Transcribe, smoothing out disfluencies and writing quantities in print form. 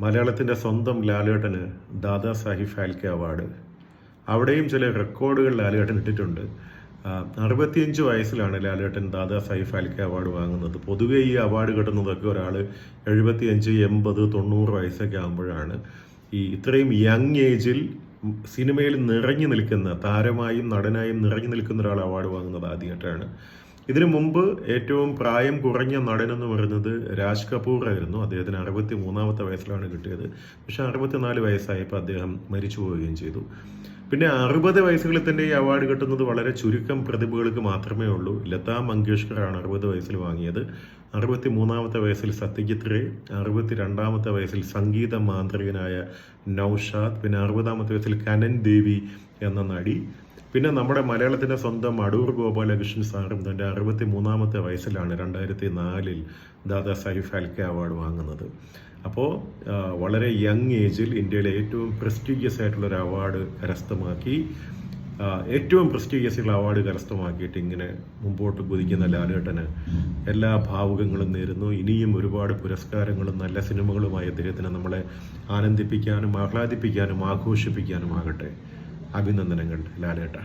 മലയാളത്തിൻ്റെ സ്വന്തം ലാലേട്ടന് ദാദാ സാഹിബ് ഫാൽക്കെ അവാർഡ്. അവിടെയും ചില റെക്കോർഡുകൾ ലാലേട്ടൻ ഇട്ടിട്ടുണ്ട്. 65 വയസ്സിലാണ് ലാലേട്ടൻ ദാദാ സാഹിബ് ഫാൽക്കെ അവാർഡ് വാങ്ങുന്നത്. പൊതുവെ ഈ അവാർഡ് കിട്ടുന്നതൊക്കെ ഒരാൾ 75, 80, 90 വയസ്സൊക്കെ ആകുമ്പോഴാണ്. ഇത്രയും യങ് ഏജിൽ സിനിമയിൽ നിറഞ്ഞു നിൽക്കുന്ന, താരമായും നടനായും നിറഞ്ഞു നിൽക്കുന്ന ഒരാൾ അവാർഡ് വാങ്ങുന്നത് ആദ്യമായിട്ടാണ്. ഇതിനു മുമ്പ് ഏറ്റവും പ്രായം കുറഞ്ഞ നടനെന്ന് പറയുന്നത് രാജ് കപൂർ ആയിരുന്നു. അദ്ദേഹത്തിന് 63-ാമത്തെ വയസ്സിലാണ് കിട്ടിയത്. പക്ഷെ 64 വയസ്സായപ്പോൾ അദ്ദേഹം മരിച്ചു പോവുകയും ചെയ്തു. പിന്നെ 60 വയസ്സുകളിൽ തന്നെ ഈ അവാർഡ് കിട്ടുന്നത് വളരെ ചുരുക്കം പ്രതിഭകൾക്ക് മാത്രമേ ഉള്ളൂ. ലതാ മങ്കേഷ്കറാണ് 60 വയസ്സിൽ വാങ്ങിയത്. 63-ാമത്തെ വയസ്സിൽ സത്യജിത് റേ, 62-ാമത്തെ വയസ്സിൽ സംഗീത മാന്ത്രികനായ നൗഷാദ്, പിന്നെ 60-ാമത്തെ വയസ്സിൽ കനൻ ദേവി എന്ന നടി, പിന്നെ നമ്മുടെ മലയാളത്തിൻ്റെ സ്വന്തം അടൂർ ഗോപാലകൃഷ്ണൻ സാറും തൻ്റെ 63-ാമത്തെ വയസ്സിലാണ് 2004 ദാദാ സാഹിബ് ഫാൽക്കെ അവാർഡ് വാങ്ങുന്നത്. അപ്പോൾ വളരെ യങ് ഏജിൽ ഇന്ത്യയിലെ ഏറ്റവും പ്രസ്റ്റീജിയസ് ആയിട്ടുള്ളൊരു അവാർഡ് കരസ്ഥമാക്കി, ഏറ്റവും പ്രസ്റ്റീജിയസ് അവാർഡ് കരസ്ഥമാക്കിയിട്ട് ഇങ്ങനെ മുമ്പോട്ട് കുതിക്കുന്ന ലാലേട്ടന് എല്ലാ ഭാവുകങ്ങളും നേരുന്നു. ഇനിയും ഒരുപാട് പുരസ്കാരങ്ങളും നല്ല സിനിമകളുമായി അദ്ദേഹത്തിന് നമ്മളെ ആനന്ദിപ്പിക്കാനും ആഹ്ലാദിപ്പിക്കാനും ആഘോഷിപ്പിക്കാനും ആകട്ടെ. അഭിനന്ദനങ്ങൾ ലാലേട്ട.